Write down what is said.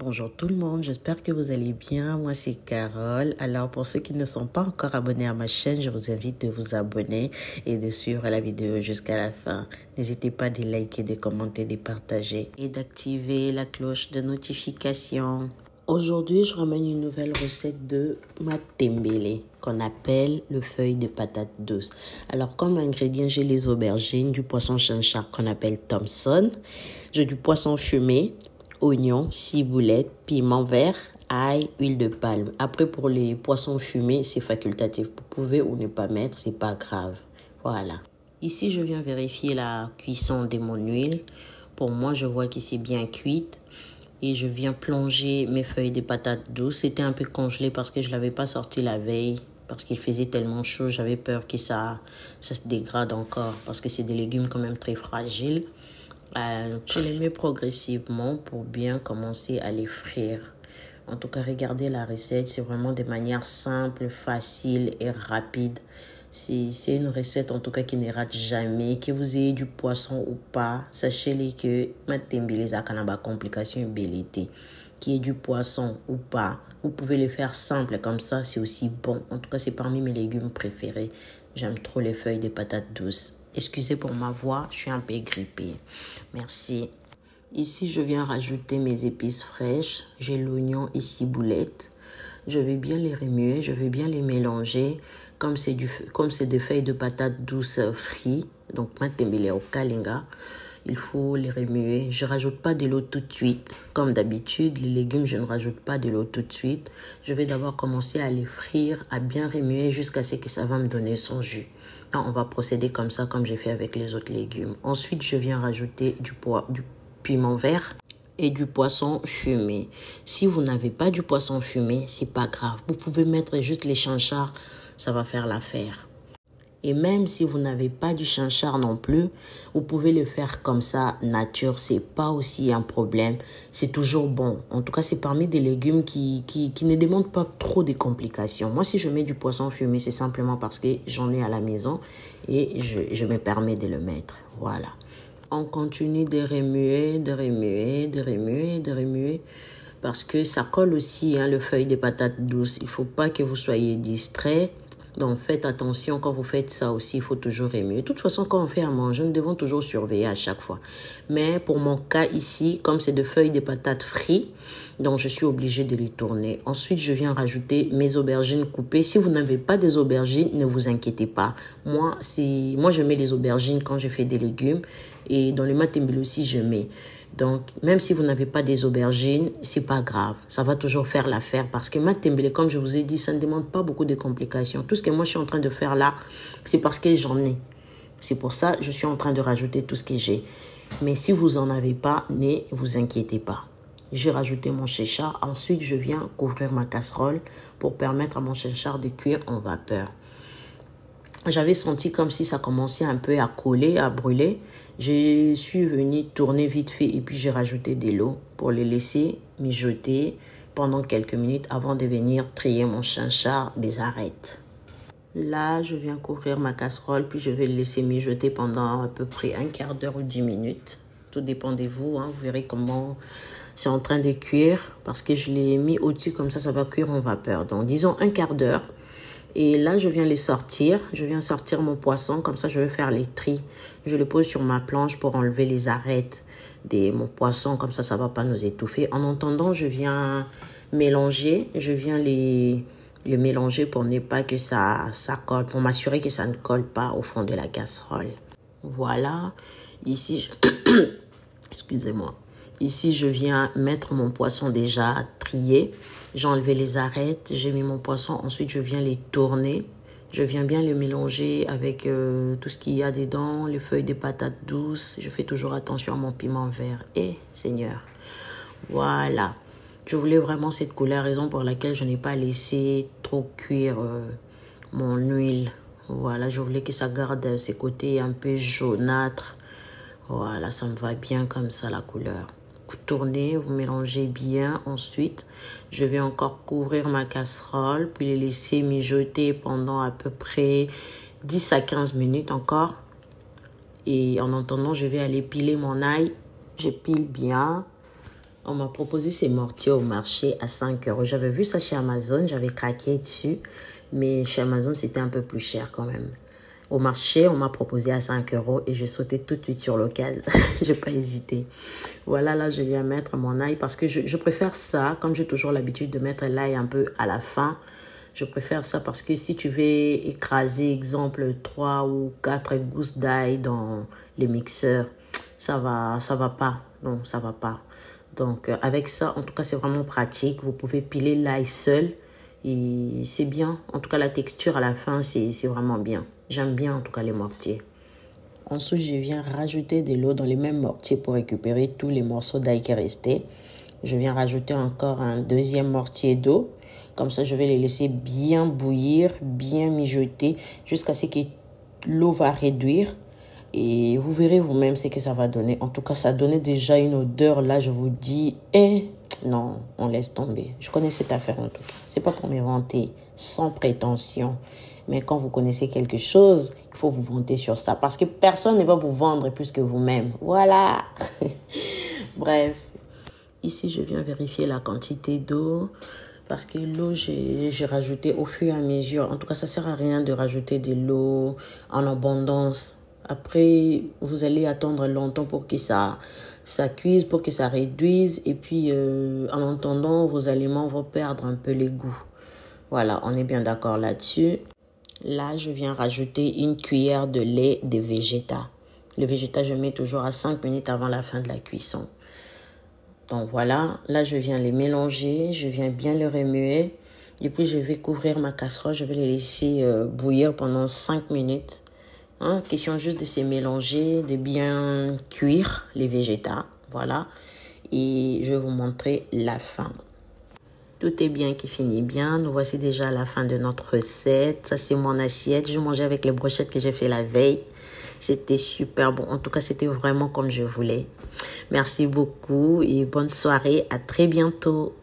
Bonjour tout le monde, j'espère que vous allez bien. Moi c'est Carole. Alors pour ceux qui ne sont pas encore abonnés à ma chaîne, je vous invite de vous abonner et de suivre la vidéo jusqu'à la fin. N'hésitez pas de liker, de commenter, de partager et d'activer la cloche de notification. Aujourd'hui, je ramène une nouvelle recette de matembele qu'on appelle le feuille de patate douce. Alors comme ingrédients, j'ai les aubergines, du poisson chinchard qu'on appelle Thompson, j'ai du poisson fumé, oignons, ciboulette, piment vert, ail, huile de palme. Après, pour les poissons fumés, c'est facultatif. Vous pouvez ou ne pas mettre, c'est pas grave. Voilà. Ici, je viens vérifier la cuisson de mon huile. Pour moi, je vois que c'est bien cuite. Et je viens plonger mes feuilles de patates douces. C'était un peu congelé parce que je ne l'avais pas sorti la veille. Parce qu'il faisait tellement chaud, j'avais peur que ça se dégrade encore. Parce que c'est des légumes quand même très fragiles. Je les mets progressivement pour bien commencer à les frire. En tout cas, regardez la recette. C'est vraiment de manière simple, facile et rapide. C'est une recette en tout cas qui ne rate jamais. Que vous ayez du poisson ou pas, sachez-les que matembele zakanaba complication belité. Qu'il y ait du poisson ou pas, vous pouvez le faire simple comme ça, c'est aussi bon. En tout cas, c'est parmi mes légumes préférés. J'aime trop les feuilles de patates douces. Excusez pour ma voix, je suis un peu grippée. Merci. Ici, je viens rajouter mes épices fraîches. J'ai l'oignon et ciboulette. Je vais bien les remuer, je vais bien les mélanger. Comme c'est des feuilles de patates douces frites, donc matembele au kalinga, il faut les remuer. Je ne rajoute pas de l'eau tout de suite. Comme d'habitude, les légumes, je ne rajoute pas de l'eau tout de suite. Je vais d'abord commencer à les frire, à bien remuer jusqu'à ce que ça va me donner son jus. Donc, on va procéder comme ça, comme j'ai fait avec les autres légumes. Ensuite, je viens rajouter du piment vert et du poisson fumé. Si vous n'avez pas du poisson fumé, c'est pas grave. Vous pouvez mettre juste les chinchards, ça va faire l'affaire. Et même si vous n'avez pas du chinchard non plus, vous pouvez le faire comme ça, nature, c'est pas aussi un problème. C'est toujours bon. En tout cas, c'est parmi des légumes qui ne demandent pas trop de complications. Moi, si je mets du poisson fumé, c'est simplement parce que j'en ai à la maison et je me permets de le mettre. Voilà. On continue de remuer, de remuer, de remuer, de remuer. Parce que ça colle aussi, le feuille de patates douces. Il ne faut pas que vous soyez distrait. Donc, faites attention quand vous faites ça aussi, il faut toujours remuer. De toute façon, quand on fait à manger, nous devons toujours surveiller à chaque fois. Mais pour mon cas ici, comme c'est de feuilles de patates frites, donc je suis obligée de les tourner. Ensuite, je viens rajouter mes aubergines coupées. Si vous n'avez pas des aubergines, ne vous inquiétez pas. Moi, je mets les aubergines quand je fais des légumes. Et dans les matembele aussi, je mets. Donc, même si vous n'avez pas des aubergines, c'est pas grave. Ça va toujours faire l'affaire parce que matembele, comme je vous ai dit, ça ne demande pas beaucoup de complications. Tout ce que moi, je suis en train de faire là, c'est parce que j'en ai. C'est pour ça que je suis en train de rajouter tout ce que j'ai. Mais si vous n'en avez pas, ne vous inquiétez pas. J'ai rajouté mon chinchard. Ensuite, je viens couvrir ma casserole pour permettre à mon chinchard de cuire en vapeur. J'avais senti comme si ça commençait un peu à coller, à brûler. Je suis venue tourner vite fait et puis j'ai rajouté de l'eau pour les laisser mijoter pendant quelques minutes avant de venir trier mon chinchard des arêtes. Là, je viens couvrir ma casserole puis je vais le laisser mijoter pendant à peu près un quart d'heure ou 10 minutes. Tout dépend de vous, vous verrez comment c'est en train de cuire parce que je l'ai mis au-dessus comme ça va cuire en vapeur. Donc disons un quart d'heure. Et là, je viens les sortir. Je viens sortir mon poisson. Comme ça, je vais faire les tris. Je le pose sur ma planche pour enlever les arêtes de mon poisson. Comme ça ne va pas nous étouffer. En attendant, je viens mélanger. Je viens les mélanger pour ne pas que ça colle. Pour m'assurer que ça ne colle pas au fond de la casserole. Voilà. Ici, excusez-moi. Ici, je viens mettre mon poisson déjà trié. J'ai enlevé les arêtes, j'ai mis mon poisson. Ensuite, je viens les tourner. Je viens bien les mélanger avec tout ce qu'il y a dedans, les feuilles de patates douces. Je fais toujours attention à mon piment vert. Seigneur. Voilà. Je voulais vraiment cette couleur, raison pour laquelle je n'ai pas laissé trop cuire mon huile. Voilà, je voulais que ça garde ses côtés un peu jaunâtres. Voilà, ça me va bien comme ça la couleur. Tournez, vous mélangez bien. Ensuite, je vais encore couvrir ma casserole, puis les laisser mijoter pendant à peu près 10 à 15 minutes encore. Et en attendant, je vais aller piler mon ail. Je pile bien. On m'a proposé ces mortiers au marché à 5 euros. J'avais vu ça chez Amazon, j'avais craqué dessus. Mais chez Amazon, c'était un peu plus cher quand même. Au marché, on m'a proposé à 5 euros et j'ai sauté tout de suite sur l'occasion. Je n'ai pas hésité. Voilà, là, je viens mettre mon ail parce que je préfère ça. Comme j'ai toujours l'habitude de mettre l'ail un peu à la fin, je préfère ça parce que si tu veux écraser, exemple, 3 ou 4 gousses d'ail dans les mixeurs, ça va pas. Non, ça va pas. Donc, avec ça, en tout cas, c'est vraiment pratique. Vous pouvez piler l'ail seul et c'est bien. En tout cas, la texture à la fin, c'est vraiment bien. J'aime bien, en tout cas, les mortiers. Ensuite, je viens rajouter de l'eau dans les mêmes mortiers pour récupérer tous les morceaux d'ail qui restaient. Je viens rajouter encore un deuxième mortier d'eau. Comme ça, je vais les laisser bien bouillir, bien mijoter jusqu'à ce que l'eau va réduire. Et vous verrez vous-même ce que ça va donner. En tout cas, ça donnait déjà une odeur. Là, je vous dis, non, on laisse tomber. Je connais cette affaire en tout cas. C'est pas pour me vanter, sans prétention. Mais quand vous connaissez quelque chose, il faut vous vanter sur ça. Parce que personne ne va vous vendre plus que vous-même. Voilà. Bref. Ici, je viens vérifier la quantité d'eau. Parce que l'eau, j'ai rajouté au fur et à mesure. En tout cas, ça ne sert à rien de rajouter de l'eau en abondance. Après, vous allez attendre longtemps pour que ça cuise, pour que ça réduise. Et puis, en attendant, vos aliments vont perdre un peu les goûts. Voilà, on est bien d'accord là-dessus. Là, je viens rajouter une cuillère de lait de Vegeta. Le Vegeta, je mets toujours à 5 minutes avant la fin de la cuisson. Donc voilà, là, je viens les mélanger. Je viens bien les remuer. Et puis, je vais couvrir ma casserole. Je vais les laisser bouillir pendant 5 minutes. Question juste de se mélanger, de bien cuire les végétaux. Voilà. Et je vais vous montrer la fin. Tout est bien qui finit bien. Nous voici déjà à la fin de notre recette. Ça, c'est mon assiette. Je mangeais avec les brochettes que j'ai fait la veille. C'était super bon. En tout cas, c'était vraiment comme je voulais. Merci beaucoup et bonne soirée. À très bientôt.